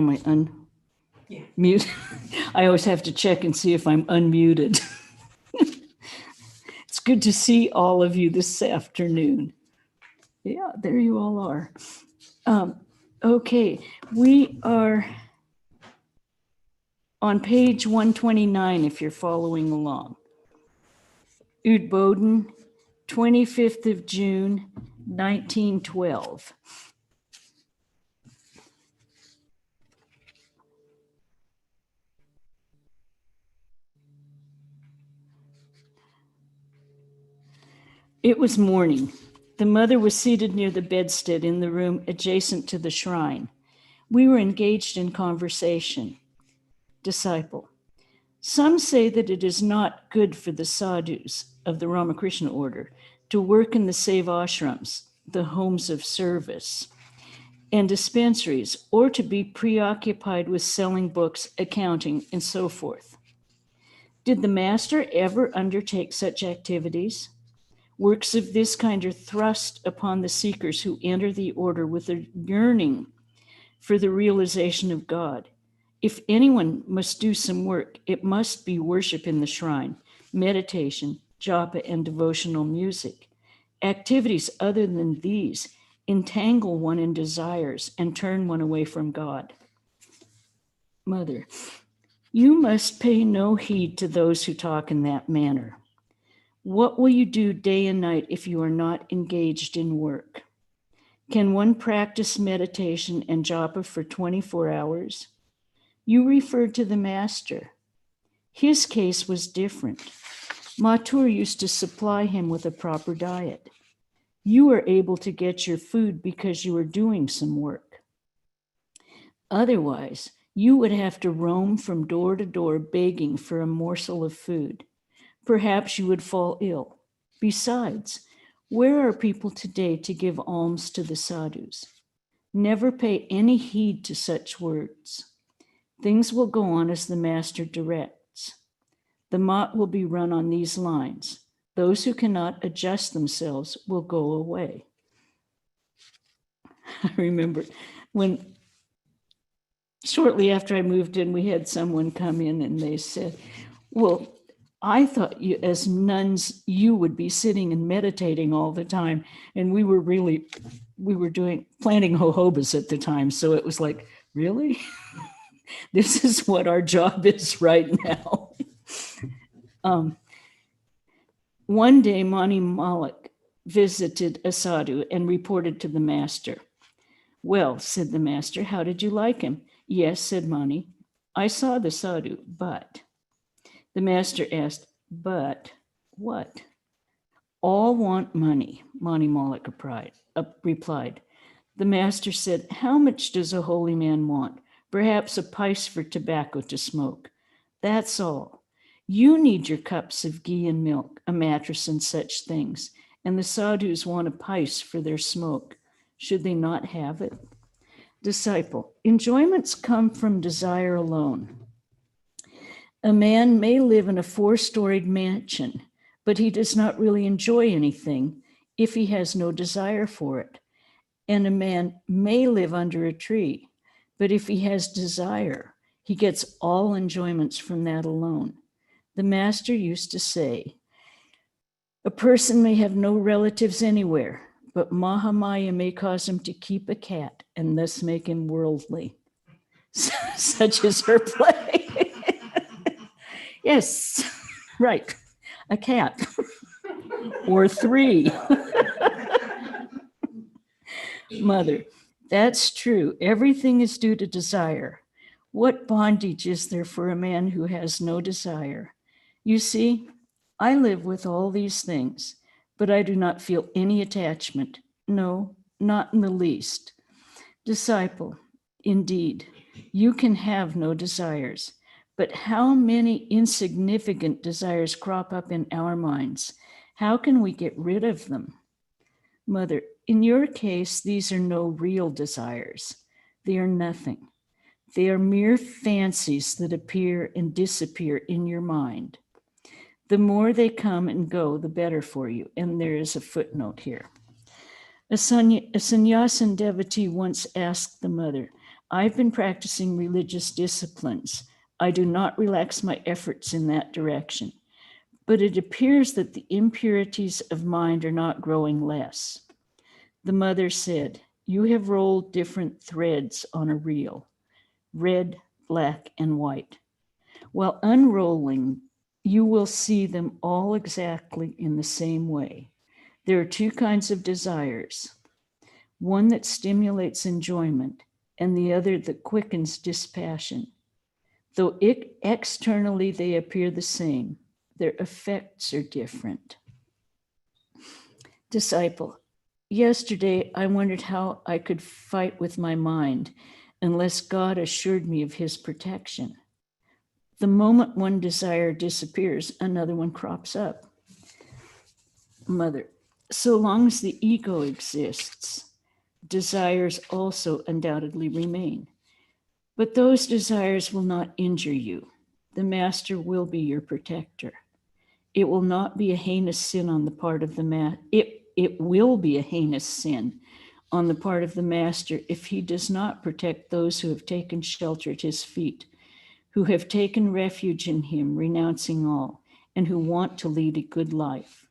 Am I Yeah. unmuted? I always have to check and see if I'm unmuted. It's good to see all of you this afternoon. Yeah, there you all are. Okay, we are on page 129 if you're following along. Udboden, 25th of June, 1912. It was morning. The mother was seated near the bedstead in the room adjacent to the shrine. We were engaged in conversation. Disciple. Some say that it is not good for the sadhus of the Ramakrishna order to work in the sevashrams, the homes of service, and dispensaries, or to be preoccupied with selling books, accounting, and so forth. Did the master ever undertake such activities? Works of this kind are thrust upon the seekers who enter the order with a yearning for the realization of God. If anyone must do some work, it must be worship in the shrine, meditation, japa, and devotional music. Activities other than these entangle one in desires and turn one away from God. Mother, you must pay no heed to those who talk in that manner. What will you do day and night if you are not engaged in work? Can one practice meditation and japa for 24 hours? You referred to the master. His case was different. Mathur used to supply him with a proper diet. You were able to get your food because you were doing some work. Otherwise, you would have to roam from door to door begging for a morsel of food. Perhaps you would fall ill. Besides, where are people today to give alms to the sadhus? Never pay any heed to such words. Things will go on as the master directs. The mat will be run on these lines. Those who cannot adjust themselves will go away. I remember when shortly after I moved in, we had someone come in and they said, well, I thought you, as nuns, you would be sitting and meditating all the time. And we were planting jojobas at the time. So it was like, really? This is what our job is right now. One day, Mani Malik visited a sadhu and reported to the master. Well, said the master, how did you like him? Yes, said Mani. I saw the sadhu, but... The master asked, but what? All want money, Mani Malik replied. The master said, how much does a holy man want? Perhaps a pice for tobacco to smoke. That's all. You need your cups of ghee and milk, a mattress and such things, and the sadhus want a pice for their smoke. Should they not have it? Disciple, enjoyments come from desire alone. A man may live in a 4-storied mansion, but he does not really enjoy anything if he has no desire for it. And a man may live under a tree, but if he has desire, he gets all enjoyments from that alone. The master used to say, a person may have no relatives anywhere, but Mahamaya may cause him to keep a cat and thus make him worldly. Such is her play. Yes, right, a cat, or 3. Mother, that's true. Everything is due to desire. What bondage is there for a man who has no desire? You see, I live with all these things, but I do not feel any attachment. No, not in the least. Disciple, indeed, you can have no desires. But how many insignificant desires crop up in our minds? How can we get rid of them? Mother, in your case, these are no real desires. They are nothing. They are mere fancies that appear and disappear in your mind. The more they come and go, the better for you. And there is a footnote here. A sannyasin devotee once asked the mother, I've been practicing religious disciplines. I do not relax my efforts in that direction, but it appears that the impurities of mind are not growing less. The mother said, you have rolled different threads on a reel, red, black, and white. While unrolling, you will see them all exactly in the same way. There are two kinds of desires, one that stimulates enjoyment and the other that quickens dispassion. Though externally they appear the same, their effects are different. Disciple, yesterday I wondered how I could fight with my mind unless God assured me of his protection. The moment one desire disappears, another one crops up. Mother, so long as the ego exists, desires also undoubtedly remain. But those desires will not injure you. The master will be your protector. It will not be a heinous sin on the part of the master. It will be a heinous sin on the part of the master if he does not protect those who have taken shelter at his feet, who have taken refuge in him, renouncing all, and who want to lead a good life.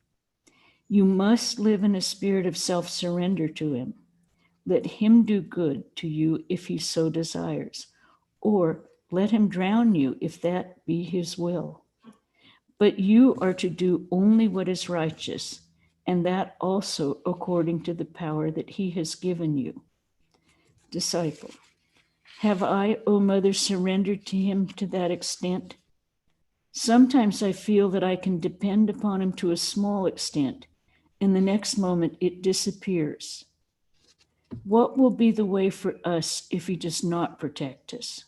You must live in a spirit of self-surrender to him. Let him do good to you if he so desires, or let him drown you if that be his will. But you are to do only what is righteous, and that also according to the power that he has given you. Disciple, have I, O Mother, surrendered to him to that extent? Sometimes I feel that I can depend upon him to a small extent, and the next moment it disappears. What will be the way for us if he does not protect us?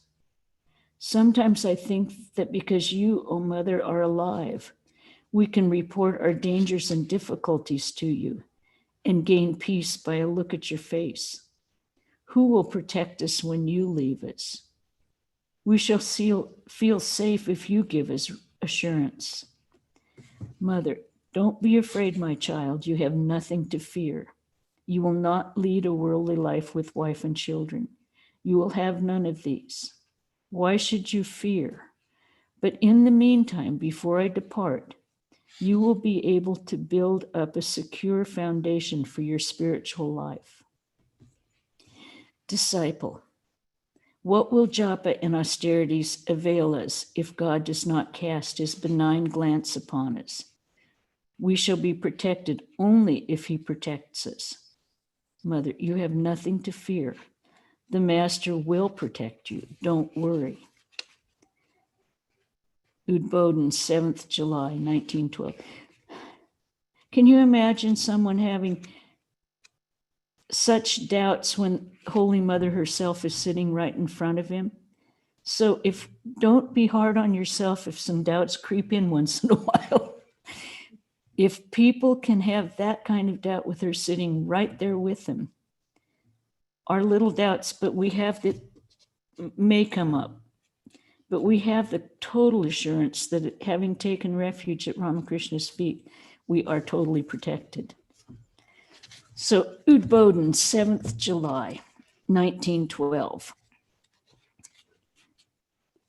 Sometimes I think that because you, O Mother, are alive, we can report our dangers and difficulties to you and gain peace by a look at your face. Who will protect us when you leave us? We shall feel safe if you give us assurance. Mother, don't be afraid, my child. You have nothing to fear. You will not lead a worldly life with wife and children. You will have none of these. Why should you fear? But in the meantime, before I depart, you will be able to build up a secure foundation for your spiritual life. Disciple, what will japa and austerities avail us if God does not cast his benign glance upon us? We shall be protected only if he protects us. Mother, you have nothing to fear. The master will protect you. Don't worry. Udbodhan, 7th July, 1912. Can you imagine someone having such doubts when Holy Mother herself is sitting right in front of him? So don't be hard on yourself if some doubts creep in once in a while. If people can have that kind of doubt with her sitting right there with them, our little doubts, but we have that may come up. But we have the total assurance that having taken refuge at Ramakrishna's feet, we are totally protected. So Udbodhan, 7th July, 1912.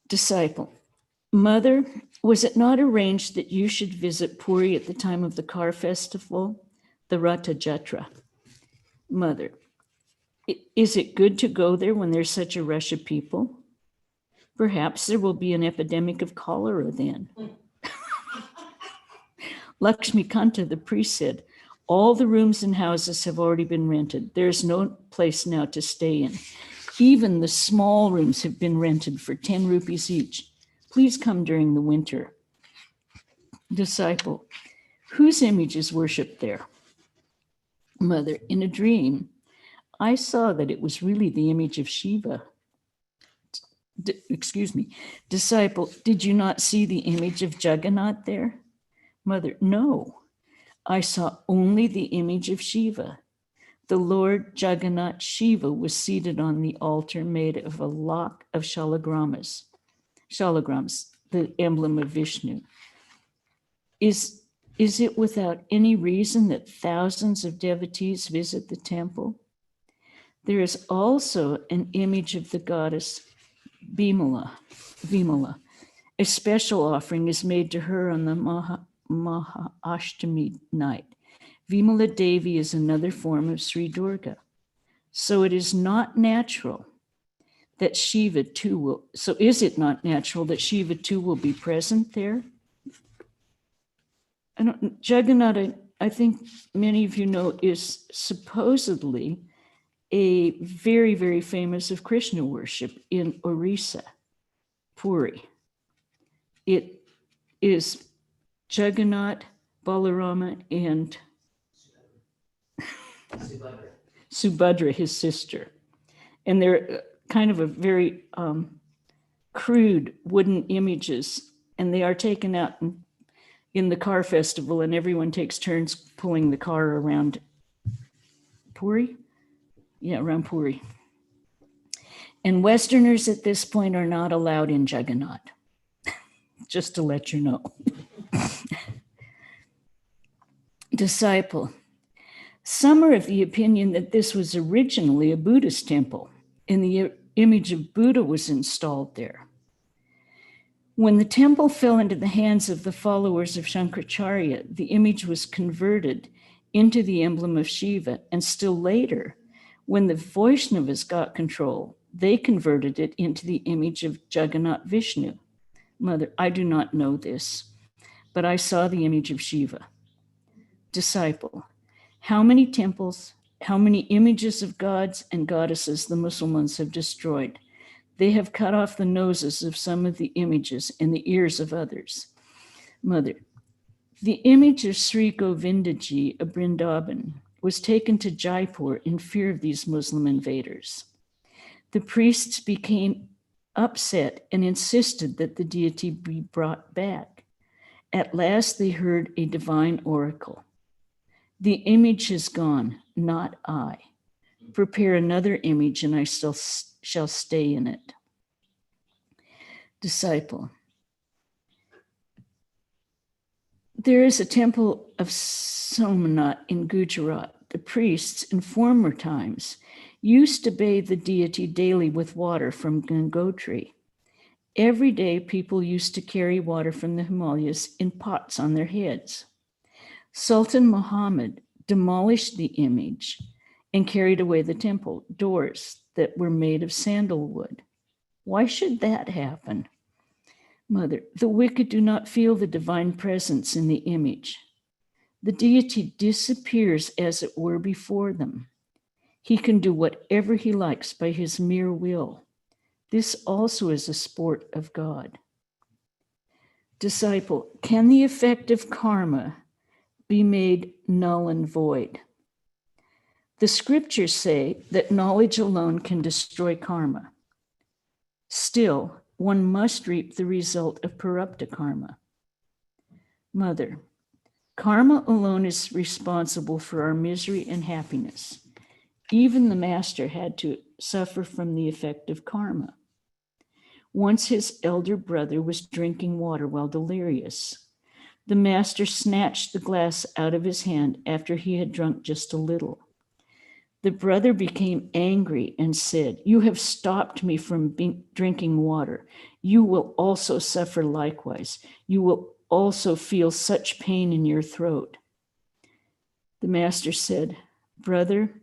Disciple, Mother, was it not arranged that you should visit Puri at the time of the car festival, the Ratha Jatra? Mother, is it good to go there when there's such a rush of people? Perhaps there will be an epidemic of cholera then. Lakshmikanta, the priest, said, all the rooms and houses have already been rented. There's no place now to stay in. Even the small rooms have been rented for 10 rupees each. Please come during the winter. Disciple, whose image is worshipped there? Mother, in a dream, I saw that it was really the image of Shiva. Disciple, did you not see the image of Jagannath there? Mother, no, I saw only the image of Shiva. The Lord Jagannath Shiva was seated on the altar made of a lock of shalagrams, the emblem of Vishnu. Is it without any reason that thousands of devotees visit the temple? There is also an image of the goddess Vimala. A special offering is made to her on the Ashtami night. Vimala Devi is another form of Sri Durga. So it is not natural that Shiva too will, so is it not natural that Shiva too will be present there? Jagannath, I think many of you know, is supposedly a very, very famous of Krishna worship in Orissa, Puri. It is Jagannath, Balarama, and Subhadra, his sister. And they're kind of a very crude wooden images, and they are taken out in the car festival, and everyone takes turns pulling the car around Puri. Yeah, around Puri. And Westerners at this point are not allowed in Jagannath, just to let you know. Disciple. Some are of the opinion that this was originally a Buddhist temple, and the image of Buddha was installed there. When the temple fell into the hands of the followers of Shankaracharya, the image was converted into the emblem of Shiva, and still later, when the Vaishnavas got control, they converted it into the image of Jagannath Vishnu. Mother, I do not know this, but I saw the image of Shiva. Disciple, how many temples, how many images of gods and goddesses the Muslims have destroyed? They have cut off the noses of some of the images and the ears of others. Mother, the image of Sri Govindaji of Vrindavan was taken to Jaipur in fear of these Muslim invaders. The priests became upset and insisted that the deity be brought back. At last, they heard a divine oracle. The image is gone, not I. Prepare another image, and I still shall stay in it. Disciple. There is a temple of Somnath in Gujarat. The priests in former times used to bathe the deity daily with water from Gangotri. Every day, people used to carry water from the Himalayas in pots on their heads. Sultan Muhammad demolished the image and carried away the temple doors that were made of sandalwood. Why should that happen? Mother, the wicked do not feel the divine presence in the image. The deity disappears as it were before them. He can do whatever he likes by his mere will. This also is a sport of God. Disciple, can the effect of karma be made null and void? The scriptures say that knowledge alone can destroy karma. Still, one must reap the result of parapta karma. Mother, karma alone is responsible for our misery and happiness. Even the master had to suffer from the effect of karma. Once his elder brother was drinking water while delirious. The master snatched the glass out of his hand after he had drunk just a little. The brother became angry and said, "You have stopped me from drinking water. You will also suffer likewise. You will also feel such pain in your throat." The master said, "Brother,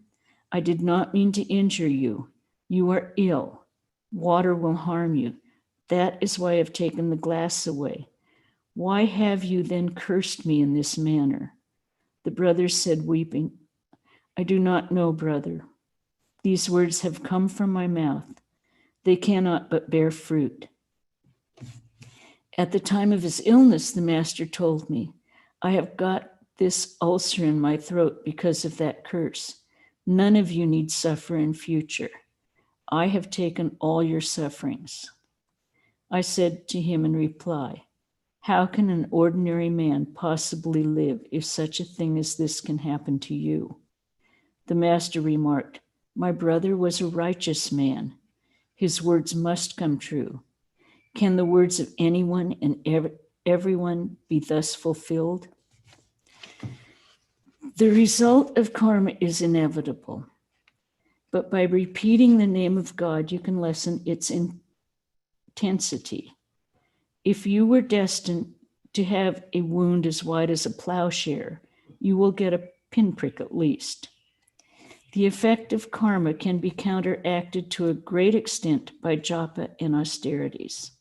I did not mean to injure you. You are ill. Water will harm you. That is why I have taken the glass away. Why have you then cursed me in this manner?" The brother said, weeping, "I do not know, brother. These words have come from my mouth. They cannot but bear fruit." At the time of his illness, the master told me, "I have got this ulcer in my throat because of that curse. None of you need suffer in future. I have taken all your sufferings." I said to him in reply, "How can an ordinary man possibly live if such a thing as this can happen to you?" The master remarked, "My brother was a righteous man. His words must come true. Can the words of anyone and everyone be thus fulfilled?" The result of karma is inevitable. but by repeating the name of God, you can lessen its intensity. If you were destined to have a wound as wide as a plowshare, you will get a pinprick at least. The effect of karma can be counteracted to a great extent by japa and austerities.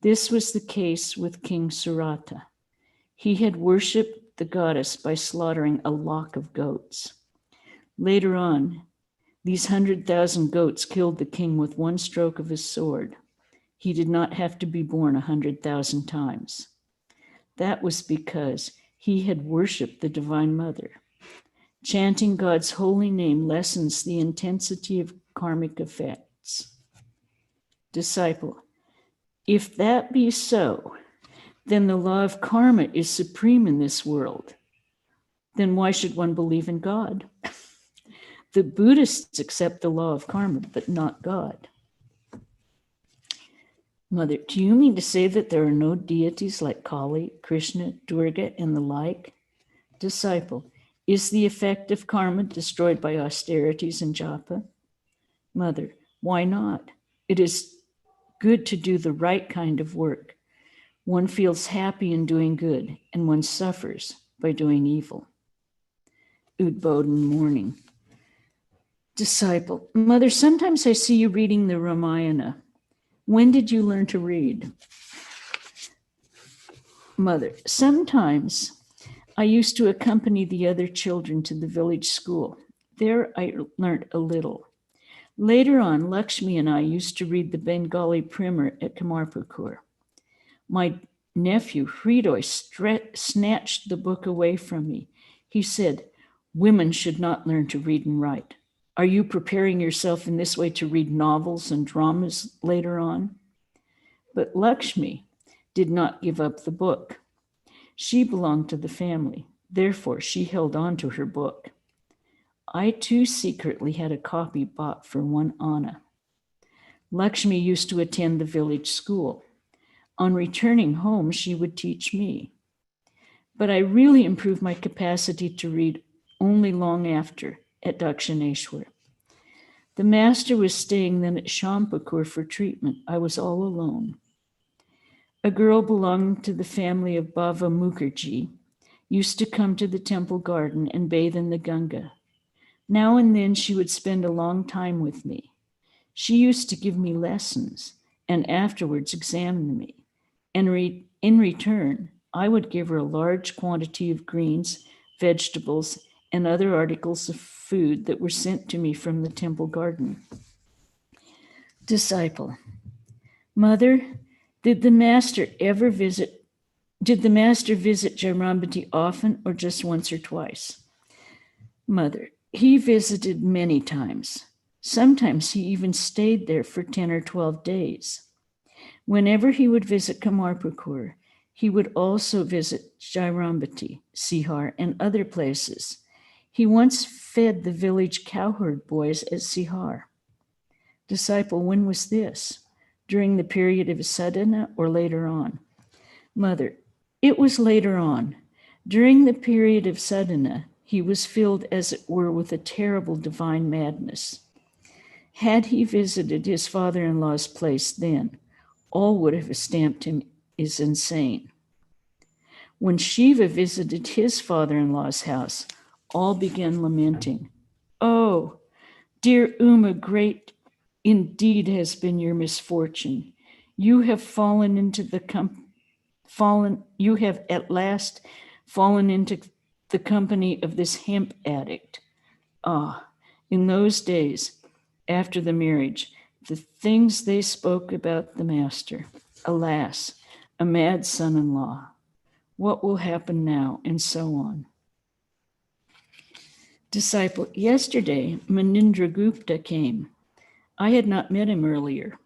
This was the case with King Surata. He had worshipped the goddess by slaughtering a lock of goats. Later on, these 100,000 goats killed the king with one stroke of his sword. He did not have to be born 100,000 times. That was because he had worshipped the Divine Mother. Chanting God's holy name lessens the intensity of karmic effects. Disciple, if that be so, then the law of karma is supreme in this world. Then why should one believe in God? The Buddhists accept the law of karma, but not God. Mother, do you mean to say that there are no deities like Kali, Krishna, Durga, and the like? Disciple, is the effect of karma destroyed by austerities and japa? Mother, why not? It is good to do the right kind of work. One feels happy in doing good, and one suffers by doing evil. Udbodhan morning. Disciple, Mother, sometimes I see you reading the Ramayana. When did you learn to read? Mother, sometimes I used to accompany the other children to the village school. There I learned a little. Later on, Lakshmi and I used to read the Bengali primer at Kamarpukur. My nephew, Hridoy, snatched the book away from me. He said, "Women should not learn to read and write. Are you preparing yourself in this way to read novels and dramas later on?" But Lakshmi did not give up the book. She belonged to the family. Therefore, she held on to her book. I too secretly had a copy bought for 1 anna. Lakshmi used to attend the village school. On returning home, she would teach me. But I really improved my capacity to read only long after at Dakshineshwar. The master was staying then at Shampakur for treatment. I was all alone. A girl belonging to the family of Bhava Mukherjee used to come to the temple garden and bathe in the Ganga. Now and then she would spend a long time with me. She used to give me lessons and afterwards examine me. And in return, I would give her a large quantity of greens, vegetables, and other articles of food that were sent to me from the temple garden. Disciple, Mother, did the master visit Jairambati often or just once or twice? Mother, he visited many times. Sometimes he even stayed there for 10 or 12 days. Whenever he would visit Kamarpukur, he would also visit Jairambati, Sihar, and other places. He once fed the village cowherd boys at Sihar. Disciple, when was this? During the period of sadhana or later on? Mother, it was later on. During the period of sadhana, he was filled, as it were, with a terrible divine madness. Had he visited his father-in-law's place then, all would have stamped him as insane. When Shiva visited his father-in-law's house, all began lamenting. "Oh, dear Uma, great indeed has been your misfortune. You have you have at last fallen into the company of this hemp addict." Ah, in those days, after the marriage, the things they spoke about the master. Alas, a mad son-in-law. What will happen now? And so on. Disciple, yesterday, Manindra Gupta came. I had not met him earlier.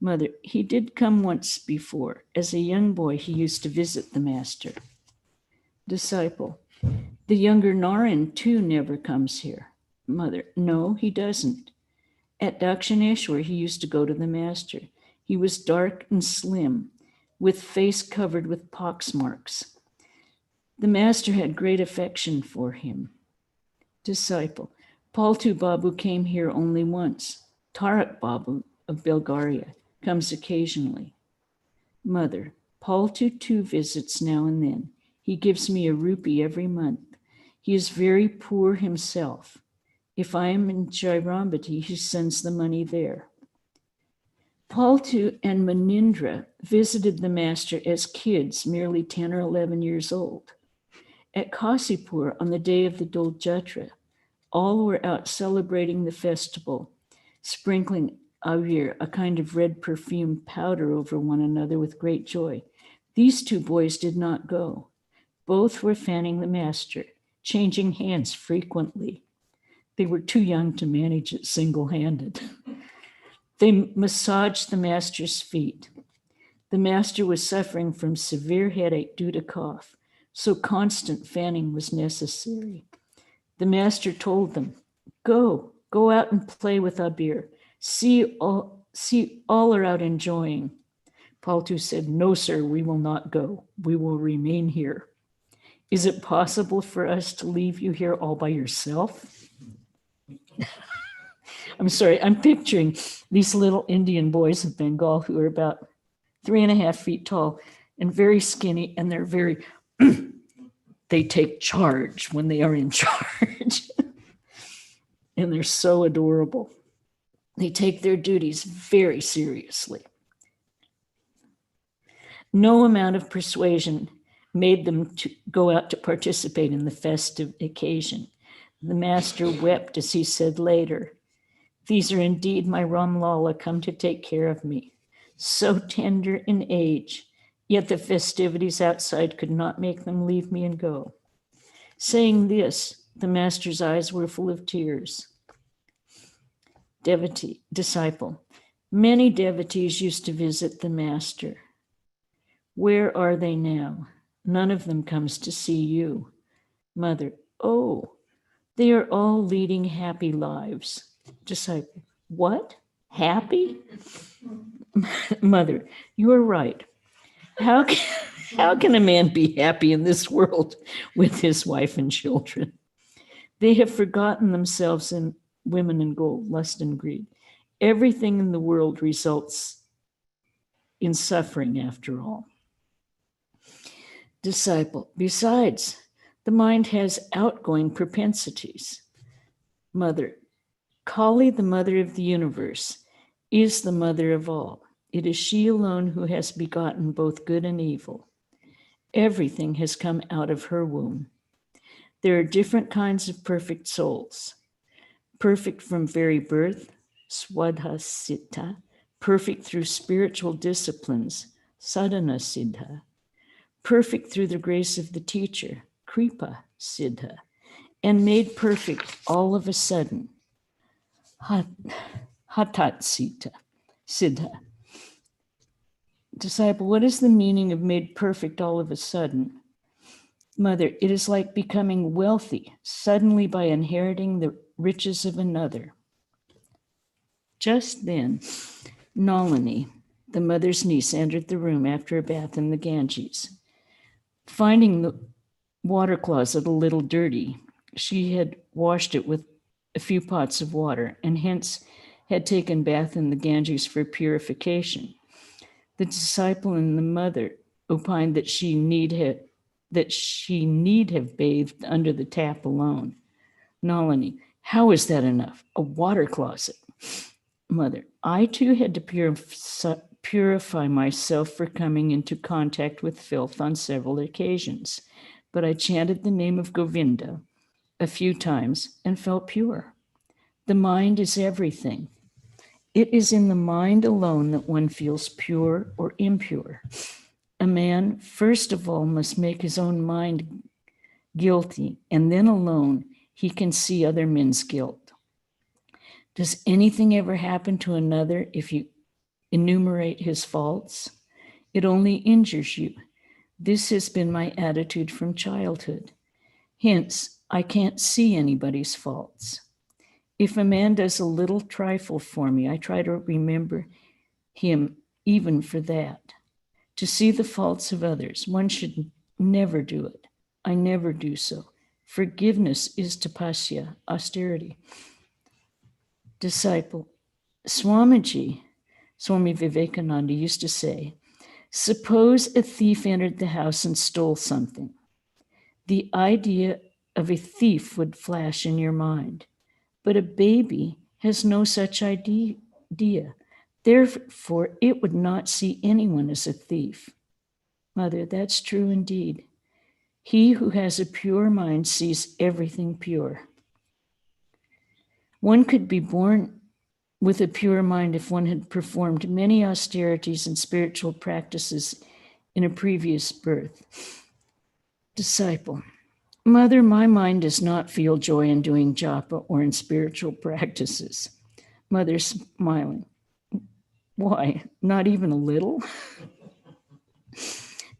Mother, he did come once before. As a young boy, he used to visit the master. Disciple, the younger Narayan too never comes here. Mother, no, he doesn't. At Dakshineshwar, he used to go to the master. He was dark and slim, with face covered with pox marks. The master had great affection for him. Disciple, Paltu Babu came here only once. Tarak Babu of Bulgaria comes occasionally. Mother, Paltu too visits now and then. He gives me a rupee every month. He is very poor himself. If I am in Jairambati, he sends the money there. Paltu and Manindra visited the master as kids, merely 10 or 11 years old. At Kasipur, on the day of the Dol Jatra, all were out celebrating the festival, sprinkling avir, a kind of red perfumed powder, over one another with great joy. These two boys did not go. Both were fanning the master, changing hands frequently. They were too young to manage it single-handed. They massaged the master's feet. The master was suffering from severe headache due to cough, so constant fanning was necessary. The master told them, go out and play with Abir. See all are out enjoying. Paltu said, no, sir, we will not go. We will remain here. Is it possible for us to leave you here all by yourself? I'm sorry, I'm picturing these little Indian boys of Bengal who are about 3.5 feet tall and very skinny, and they're very, they take charge when they are in charge. And they're so adorable. They take their duties very seriously. No amount of persuasion made them to go out to participate in the festive occasion. The master wept as he said later, these are indeed my Ramlala come to take care of me. So tender in age, yet the festivities outside could not make them leave me and go. Saying this, the master's eyes were full of tears. Devotee, disciple, many devotees used to visit the master. Where are they now? None of them comes to see you. Mother, oh, they are all leading happy lives. Disciple, what? Happy? Mother, you are right. How can a man be happy in this world with his wife and children? They have forgotten themselves in women and gold, lust and greed. Everything in the world results in suffering after all. Disciple, besides, the mind has outgoing propensities. Mother, Kali, the mother of the universe, is the mother of all. It is she alone who has begotten both good and evil. Everything has come out of her womb. There are different kinds of perfect souls. Perfect from very birth, swadha siddha, perfect through spiritual disciplines, sadhana siddha, perfect through the grace of the teacher, kripa siddha, and made perfect all of a sudden, hatat siddha. Disciple, what is the meaning of made perfect all of a sudden? Mother, it is like becoming wealthy suddenly by inheriting the riches of another. Just then, Nalini, the mother's niece, entered the room after a bath in the Ganges. Finding the water closet a little dirty, she had washed it with a few pots of water and hence had taken bath in the Ganges for purification. The disciple and the mother opined that she need have bathed under the tap alone. Nalini, how is that enough? A water closet. Mother, I too had to purify myself for coming into contact with filth on several occasions, but I chanted the name of Govinda a few times and felt pure. The mind is everything. It is in the mind alone that one feels pure or impure. A man, first of all, must make his own mind guilty, and then alone he can see other men's guilt. Does anything ever happen to another if you enumerate his faults? It only injures you. This has been my attitude from childhood. Hence, I can't see anybody's faults. If a man does a little trifle for me, I try to remember him even for that. To see the faults of others, one should never do it. I never do so. Forgiveness is tapasya, austerity. Disciple, Swami Vivekananda used to say, suppose a thief entered the house and stole something. The idea of a thief would flash in your mind, but a baby has no such idea. Therefore, it would not see anyone as a thief. Mother, that's true indeed. He who has a pure mind sees everything pure. One could be born with a pure mind if one had performed many austerities and spiritual practices in a previous birth. Disciple, Mother, my mind does not feel joy in doing japa or in spiritual practices. Mother, smiling. Why? Not even a little?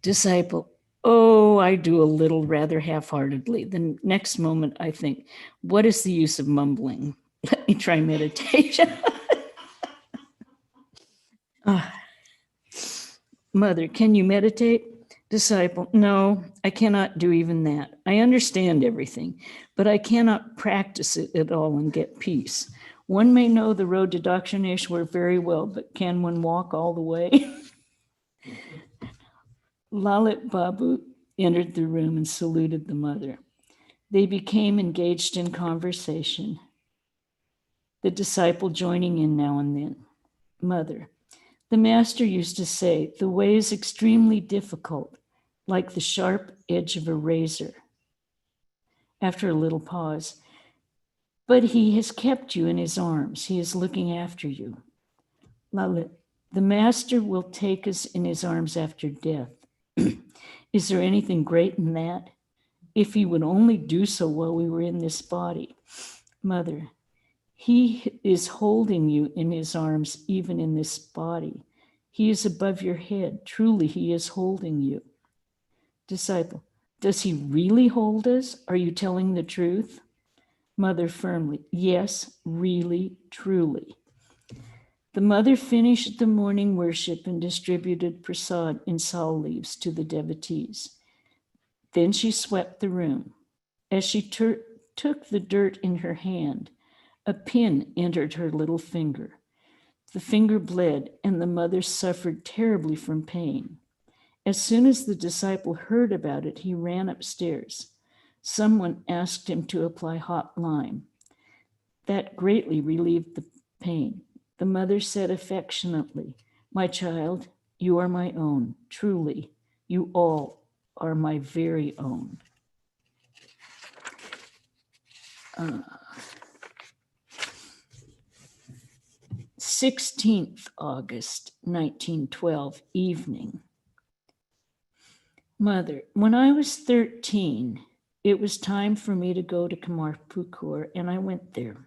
Disciple, oh, I do a little, rather half-heartedly. The next moment I think, what is the use of mumbling? Let me try meditation. Mother, can you meditate? Disciple, no, I cannot do even that. I understand everything, but I cannot practice it at all and get peace. One may know the road to Dakshineshwar very well, but can one walk all the way? Lalit Babu entered the room and saluted the mother. They became engaged in conversation, the disciple joining in now and then. Mother, the master used to say, the way is extremely difficult, like the sharp edge of a razor. After a little pause, but he has kept you in his arms. He is looking after you. Lalit, the master will take us in his arms after death. Is there anything great in that? If he would only do so while we were in this body. Mother, he is holding you in his arms even in this body. He is above your head. Truly, he is holding you. Disciple, does he really hold us? Are you telling the truth? Mother firmly, yes, really, truly. The mother finished the morning worship and distributed prasad in sal leaves to the devotees. Then she swept the room. As she took the dirt in her hand, a pin entered her little finger. The finger bled, and the mother suffered terribly from pain. As soon as the disciple heard about it, he ran upstairs. Someone asked him to apply hot lime. That greatly relieved the pain. The mother said affectionately, my child, you are my own. Truly, you all are my very own. 16th August, 1912, evening. Mother, when I was 13, it was time for me to go to Kamarpukur, and I went there.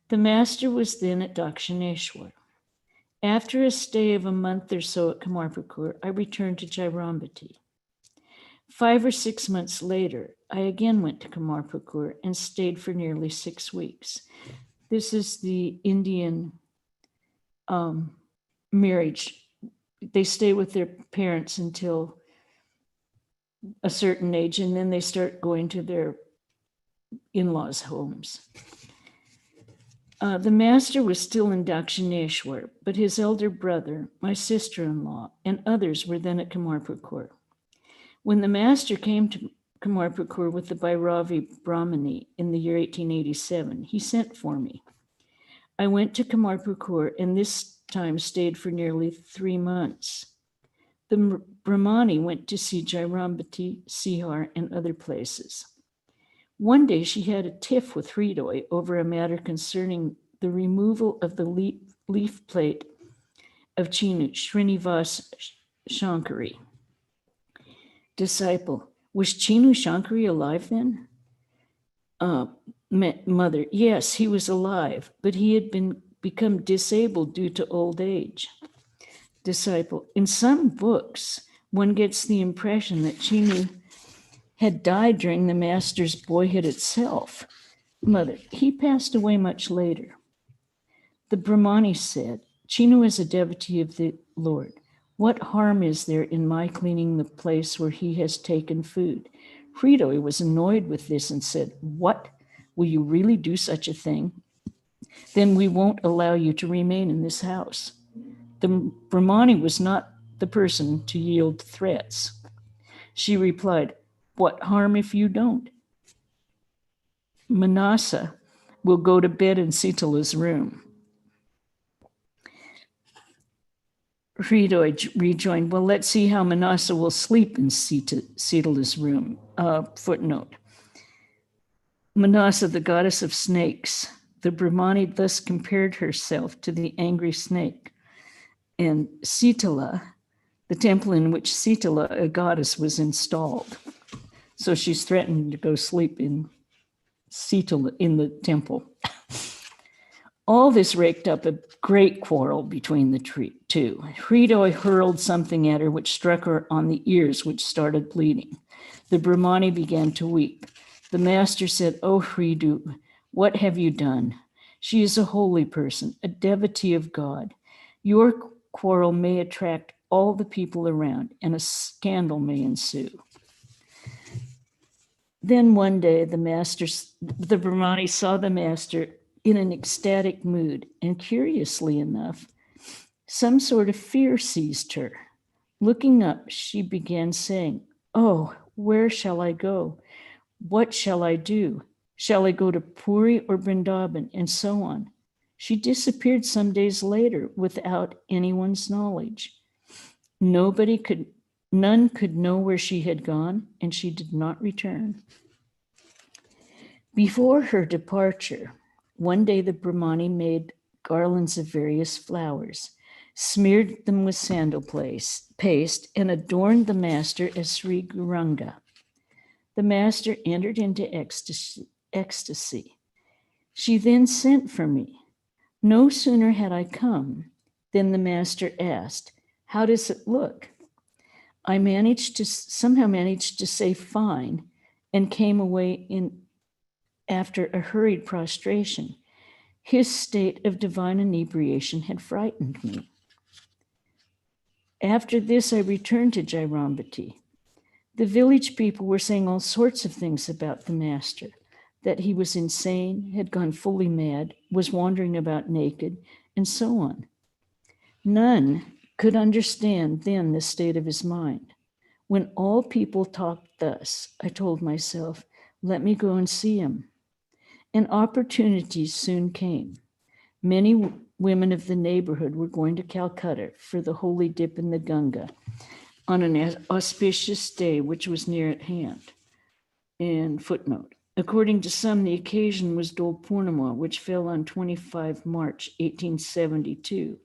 The master was then at Dakshineshwar. After a stay of a month or so at Kamarpukur, I returned to Jairambati. 5 or 6 months later, I again went to Kamarpukur and stayed for nearly 6 weeks. This is the Indian marriage. They stay with their parents until a certain age, and then they start going to their in-laws' homes. The master was still in Dakshineshwar, but his elder brother, my sister-in-law, and others were then at Kamarpukur. When the master came to Kamarpukur with the Bhairavi Brahmani in the year 1887, he sent for me. I went to Kamarpukur and this time stayed for nearly 3 months. The Brahmani went to see Jairambati, Sihar, and other places. One day she had a tiff with Hridoy over a matter concerning the removal of the leaf plate of Chinu, Srinivas Shankari. Disciple, was Chinu Shankari alive then? Mother, yes, he was alive, but he had become disabled due to old age. Disciple, in some books, one gets the impression that Chinu had died during the master's boyhood itself. Mother, he passed away much later. The Brahmani said, Chinu is a devotee of the Lord. What harm is there in my cleaning the place where he has taken food? Hridoi was annoyed with this and said, "What? Will you really do such a thing? Then we won't allow you to remain in this house." The Brahmani was not the person to yield to threats. She replied, "What harm if you don't? Manasa will go to bed in Sitala's room." Hridoi rejoined, "Well, let's see how Manasa will sleep in Sitala's room." Footnote. Manasa, the goddess of snakes. The Brahmani thus compared herself to the angry snake. And Sitala, the temple in which Sitala, a goddess, was installed. So she's threatening to go sleep in Sitala in the temple. All this raked up a great quarrel between the two. Hridoi hurled something at her which struck her on the ears, which started bleeding. The Brahmani began to weep. The master said, "Oh, Hridoi, what have you done? She is a holy person, a devotee of God. Your quarrel may attract all the people around, and a scandal may ensue." Then one day, the Brahmani saw the master in an ecstatic mood, and curiously enough, some sort of fear seized her. Looking up, she began saying, "Oh, where shall I go? What shall I do? Shall I go to Puri or Vrindavan?" and so on. She disappeared some days later without anyone's knowledge. None could know where she had gone, and she did not return. Before her departure, one day the Brahmani made garlands of various flowers, smeared them with sandal paste, and adorned the master as Sri Gauranga. The master entered into ecstasy. She then sent for me. No sooner had I come than the master asked, "How does it look?" I somehow managed to say fine, and came away after a hurried prostration. His state of divine inebriation had frightened me. After this, I returned to Jairambati. The village people were saying all sorts of things about the master, that he was insane, had gone fully mad, was wandering about naked, and so on. None could understand then the state of his mind. When all people talked thus, I told myself, "Let me go and see him." And opportunities soon came. Many women of the neighborhood were going to Calcutta for the holy dip in the Ganga on an auspicious day which was near at hand. And footnote, according to some, the occasion was Dol Purnima, which fell on 25 March 1872.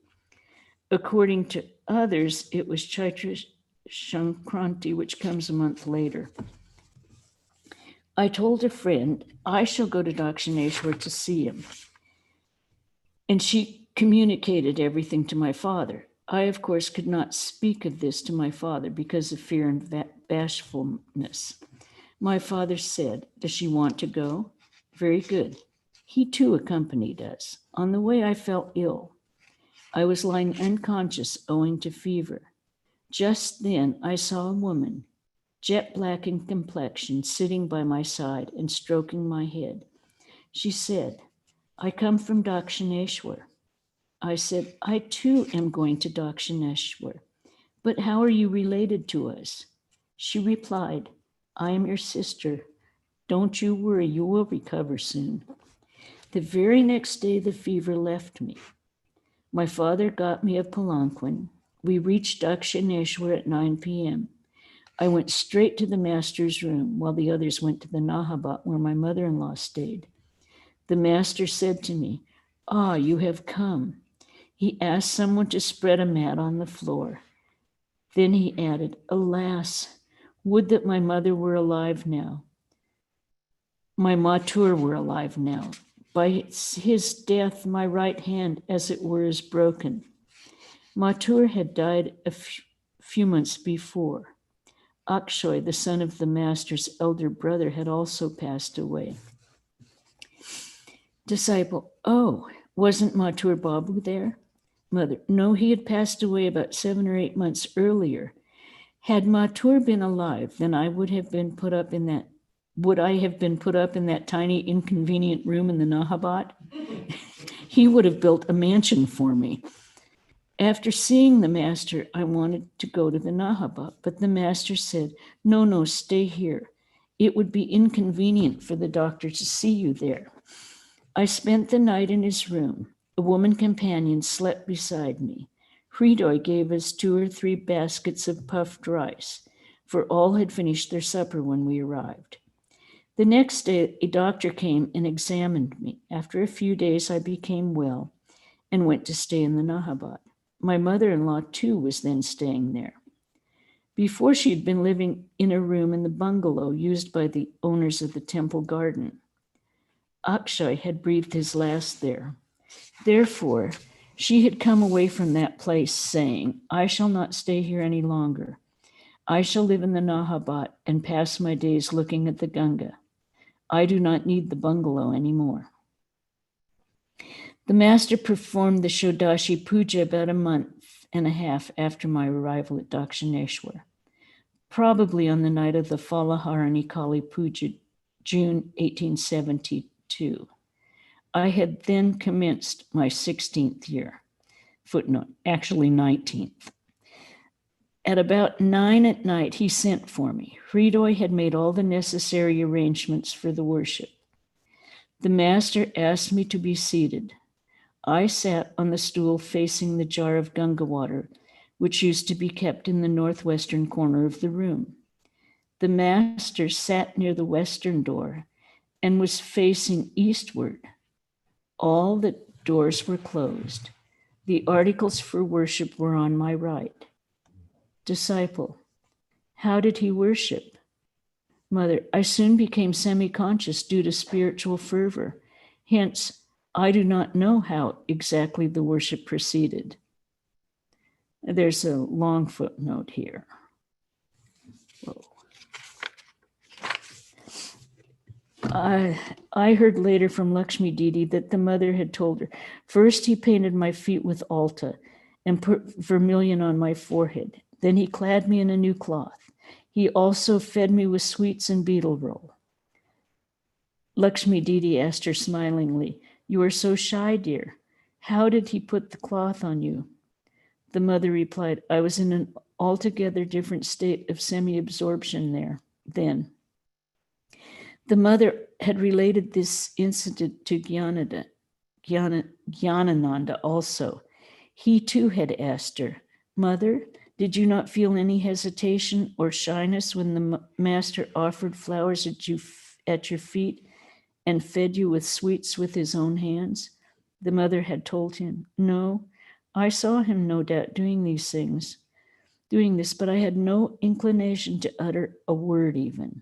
According to others, it was Chaitra Sankranti, which comes a month later. I told a friend, I shall go to Dakshineshwar to see him. And she communicated everything to my father. I, of course, could not speak of this to my father because of fear and bashfulness. My father said, "Does she want to go?" Very good. He too accompanied us. On the way, I felt ill. I was lying unconscious owing to fever. Just then, I saw a woman, jet black in complexion, sitting by my side and stroking my head. She said, "I come from Dakshineshwar." I said, "I too am going to Dakshineshwar. But how are you related to us?" She replied, "I am your sister. Don't you worry, you will recover soon." The very next day, the fever left me. My father got me a palanquin. We reached Dakshineshwar at 9 p.m. I went straight to the master's room while the others went to the Nahabat where my mother-in-law stayed. The master said to me, "Ah, you have come." He asked someone to spread a mat on the floor. Then he added, "Alas, would that my mother were alive now. My Mathur were alive now. By his death, my right hand, as it were, is broken." Mathur had died a few months before. Akshay, the son of the master's elder brother, had also passed away. Disciple, "Oh, wasn't Mathur Babu there?" Mother, "No, he had passed away about 7 or 8 months earlier. Had Mathur been alive, then would I have been put up in that tiny, inconvenient room in the Nahabat? He would have built a mansion for me. After seeing the master, I wanted to go to the Nahabat, but the master said, no, stay here. It would be inconvenient for the doctor to see you there. I spent the night in his room. A woman companion slept beside me. Hridoy gave us 2 or 3 baskets of puffed rice, for all had finished their supper when we arrived. The next day, a doctor came and examined me. After a few days, I became well and went to stay in the Nahabat. My mother-in-law, too, was then staying there. Before, she had been living in a room in the bungalow used by the owners of the temple garden. Akshay had breathed his last there. Therefore, she had come away from that place saying, I shall not stay here any longer. I shall live in the Nahabat and pass my days looking at the Ganga. I do not need the bungalow anymore. The master performed the Shodashi Puja about a month and a half after my arrival at Dakshineshwar, probably on the night of the Falaharani Kali Puja, June 1872. I had then commenced my 16th year. Footnote, actually 19th. At about 9 at night, he sent for me. Hridoy had made all the necessary arrangements for the worship. The master asked me to be seated. I sat on the stool facing the jar of Ganga water, which used to be kept in the northwestern corner of the room. The master sat near the western door and was facing eastward. All the doors were closed. The articles for worship were on my right. Disciple, how did he worship? Mother, I soon became semi-conscious due to spiritual fervor. Hence, I do not know how exactly the worship proceeded. There's a long footnote here. Whoa. I heard later from Lakshmi Didi that the mother had told her, first he painted my feet with alta and put vermilion on my forehead. Then he clad me in a new cloth. He also fed me with sweets and beetle roll. Lakshmi Didi asked her smilingly, you are so shy, dear. How did he put the cloth on you? The mother replied, I was in an altogether different state of semi-absorption then. The mother had related this incident to Gyanananda also. He too had asked her, Mother, did you not feel any hesitation or shyness when the master offered flowers at your feet and fed you with sweets with his own hands? The mother had told him, no, I saw him no doubt doing this, but I had no inclination to utter a word even.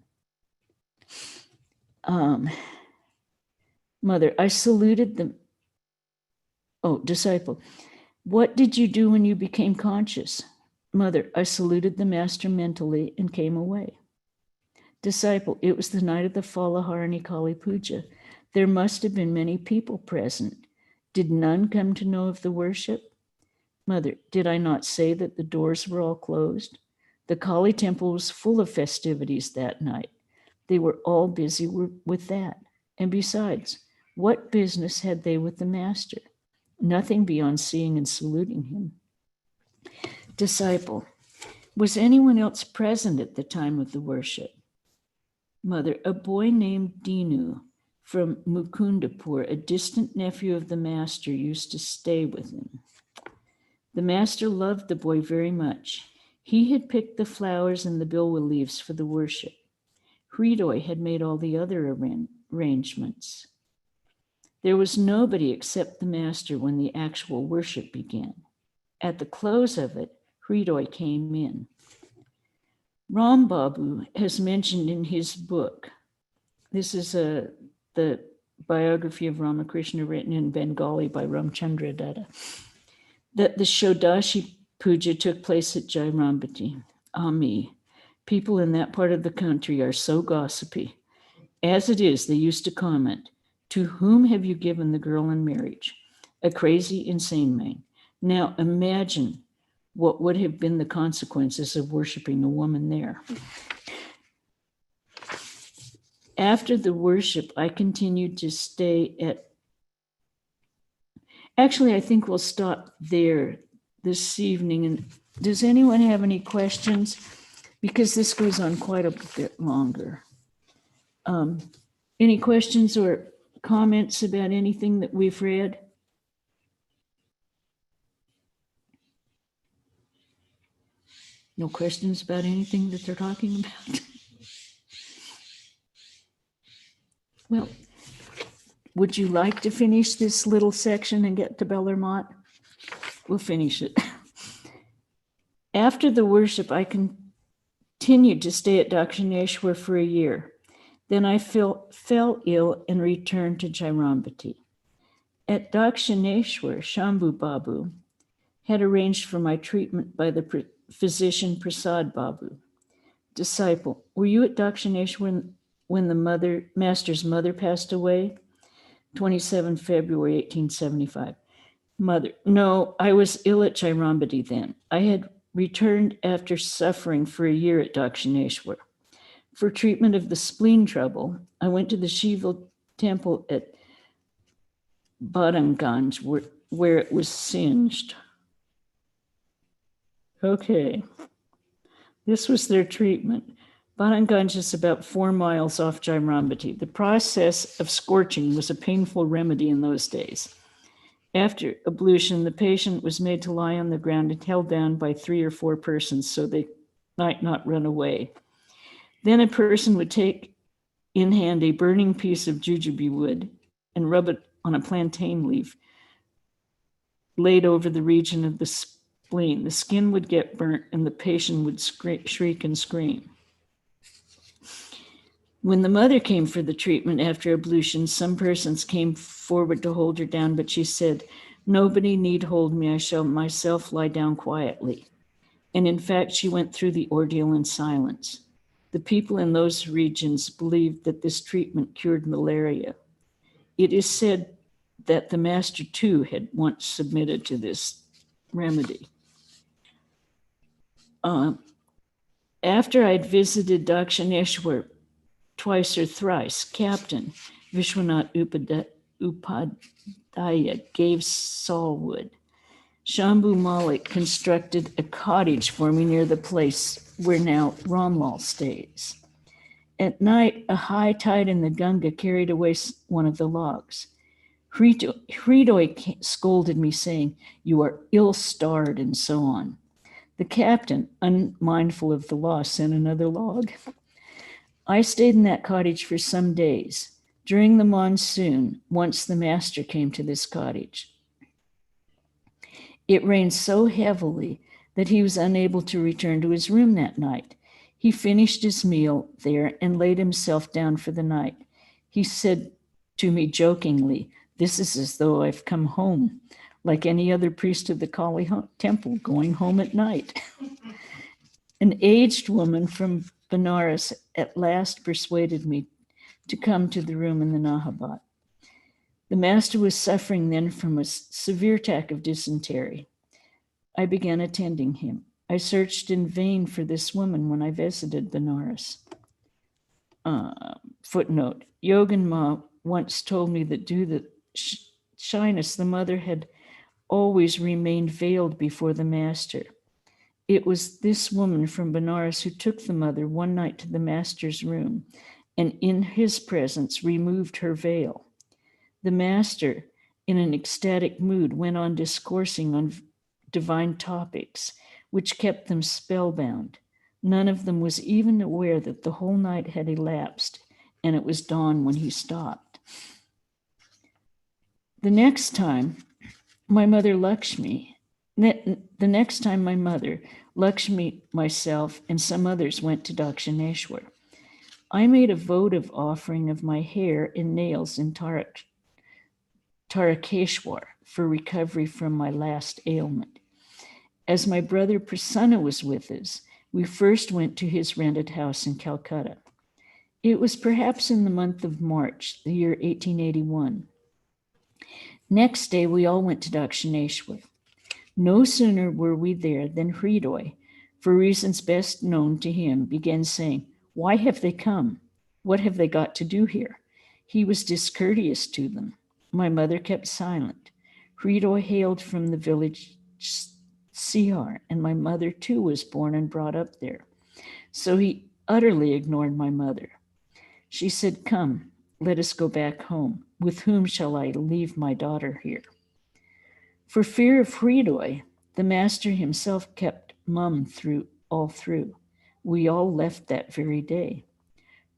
Mother, I saluted them. Oh, disciple, what did you do when you became conscious? Mother, I saluted the master mentally and came away. Disciple, it was the night of the Falaharani Kali Puja. There must have been many people present. Did none come to know of the worship? Mother, did I not say that the doors were all closed? The Kali temple was full of festivities that night. They were all busy with that. And besides, what business had they with the master? Nothing beyond seeing and saluting him. Disciple, was anyone else present at the time of the worship? Mother, a boy named Dinu from Mukundapur, a distant nephew of the master, used to stay with him. The master loved the boy very much. He had picked the flowers and the bilwa leaves for the worship. Hridoy had made all the other arrangements. There was nobody except the master when the actual worship began. At the close of it, Hridoy came in. Ram Babu has mentioned in his book, this is the biography of Ramakrishna written in Bengali by Ramchandra Datta, that the Shodashi Puja took place at Jairambati. Me, people in that part of the country are so gossipy. As it is, they used to comment, to whom have you given the girl in marriage? A crazy, insane man. Now imagine what would have been the consequences of worshiping a woman there. After the worship, I continued to stay at. Actually, I think we'll stop there this evening. And does anyone have any questions? Because this goes on quite a bit longer. Any questions or comments about anything that we've read? No questions about anything that they're talking about? Well, would you like to finish this little section and get to Bellarmont? We'll finish it. After the worship, I continued to stay at Dakshineshwar for a year. Then I fell ill and returned to Jairambati. At Dakshineshwar, Shambhu Babu had arranged for my treatment by the physician Prasad Babu. Disciple, were you at Dakshineshwar when the master's mother passed away? 27 February 1875. Mother, no, I was ill at Jairambati then. I had returned after suffering for a year at Dakshineshwar. For treatment of the spleen trouble, I went to the Shiva temple at Badanganj, where it was singed. Okay. This was their treatment. Badanganj is about 4 miles off Jairambati. The process of scorching was a painful remedy in those days. After ablution, the patient was made to lie on the ground and held down by 3 or 4 persons so they might not run away. Then a person would take in hand a burning piece of jujube wood and rub it on a plantain leaf laid over the region of the spleen. The skin would get burnt and the patient would shriek and scream. When the mother came for the treatment after ablution, some persons came forward to hold her down, but she said, "Nobody need hold me, I shall myself lie down quietly." And in fact, she went through the ordeal in silence. The people in those regions believed that this treatment cured malaria. It is said that the master too had once submitted to this remedy. After I'd visited Dakshineshwar twice or thrice, Captain Vishwanath Upadhyaya gave sawwood. Shambhu Malik constructed a cottage for me near the place where now Ramlal stays. At night, a high tide in the Ganga carried away one of the logs. Hridoy scolded me, saying, "You are ill-starred," and so on. The captain, unmindful of the law, sent another log. I stayed in that cottage for some days. During the monsoon, once the master came to this cottage. It rained so heavily that he was unable to return to his room that night. He finished his meal there and laid himself down for the night. He said to me jokingly, "This is as though I've come home, like any other priest of the Kali temple going home at night." An aged woman from Benares at last persuaded me to come to the room in the Nahabat. The master was suffering then from a severe attack of dysentery. I began attending him. I searched in vain for this woman when I visited Benares. Footnote, Yogan Ma once told me that due to shyness, the mother had always remained veiled before the master. It was this woman from Benares who took the mother one night to the master's room and in his presence removed her veil. The master, in an ecstatic mood, went on discoursing on divine topics, which kept them spellbound. None of them was even aware that the whole night had elapsed, and it was dawn when he stopped. The next time my mother, Lakshmi, myself, and some others went to Dakshineshwar. I made a votive offering of my hair and nails in Tarakeshwar for recovery from my last ailment. As my brother Prasanna was with us, we first went to his rented house in Calcutta. It was perhaps in the month of March, the year 1881. Next day, we all went to Dakshineshwar. No sooner were we there than Hridoi, for reasons best known to him, began saying, "Why have they come? What have they got to do here?" He was discourteous to them. My mother kept silent. Hridoi hailed from the village Sihar, and my mother too was born and brought up there. So he utterly ignored my mother. She said, "Come, let us go back home. With whom shall I leave my daughter here?" For fear of Hridoi, the master himself kept mum all through. We all left that very day.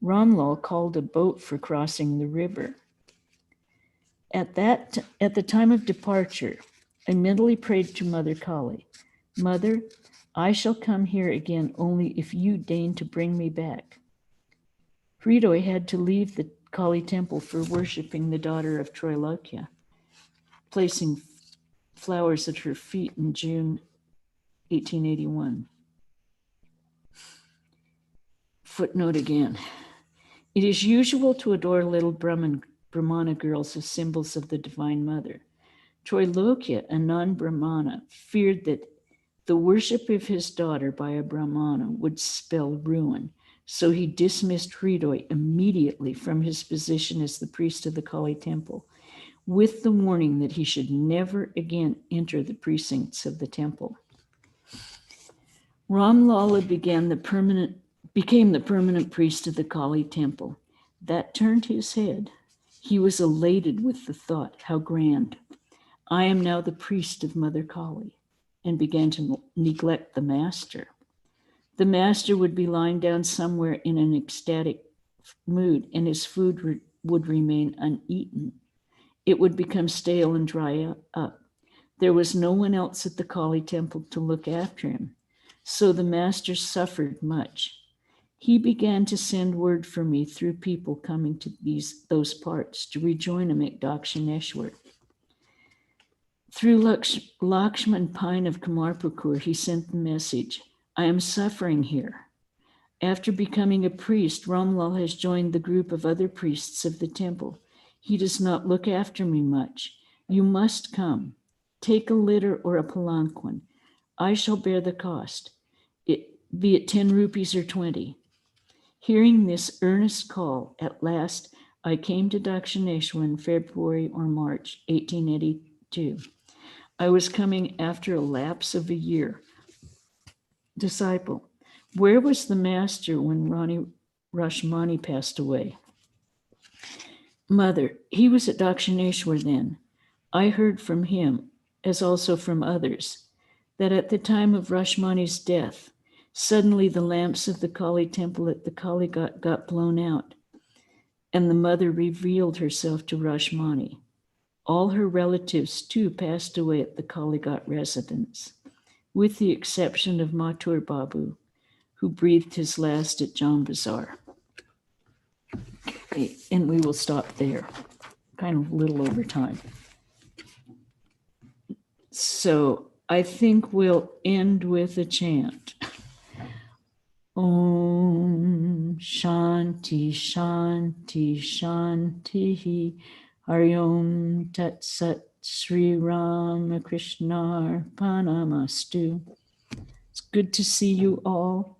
Ramlal called a boat for crossing the river. At the time of departure, I mentally prayed to Mother Kali, "Mother, I shall come here again only if you deign to bring me back." Hridoi had to leave the Kali temple for worshiping the daughter of Pravrajika, placing flowers at her feet in June 1881. Footnote again. It is usual to adore little Brahmana girls as symbols of the Divine Mother. Trailokya, a non-Brahmana, feared that the worship of his daughter by a Brahmana would spell ruin, so he dismissed Hridoi immediately from his position as the priest of the Kali temple, with the warning that he should never again enter the precincts of the temple. Ramlala became the permanent priest of the Kali temple. That turned his head. He was elated with the thought, how grand. I am now the priest of Mother Kali, and began to neglect the master. The master would be lying down somewhere in an ecstatic mood, and his food would remain uneaten. It would become stale and dry up. There was no one else at the Kali temple to look after him, so the master suffered much. He began to send word for me through people coming to those parts to rejoin him at Dakshineshwar. Through Lakshman Pine of Kamarpukur, he sent the message, "I am suffering here." After becoming a priest, Ramlal has joined the group of other priests of the temple. He does not look after me much. You must come. Take a litter or a palanquin. I shall bear the cost, be it 10 rupees or 20. Hearing this earnest call, at last I came to Dakshineshwar in February or March 1882. I was coming after a lapse of a year. Disciple, where was the master when Rani Rashmani passed away? Mother, he was at Dakshineshwar then. I heard from him, as also from others, that at the time of Rashmani's death, suddenly the lamps of the Kali temple at the Kali got blown out, and the mother revealed herself to Rashmani. All her relatives too passed away at the Kaligat residence, with the exception of Mathur Babu, who breathed his last at Jan Bazar. Okay, and we will stop there, kind of a little over time. So I think we'll end with a chant. Om Shanti Shanti Shanti Hari Om Tat Sat Sri Ramakrishna Arpanamastu. It's good to see you all.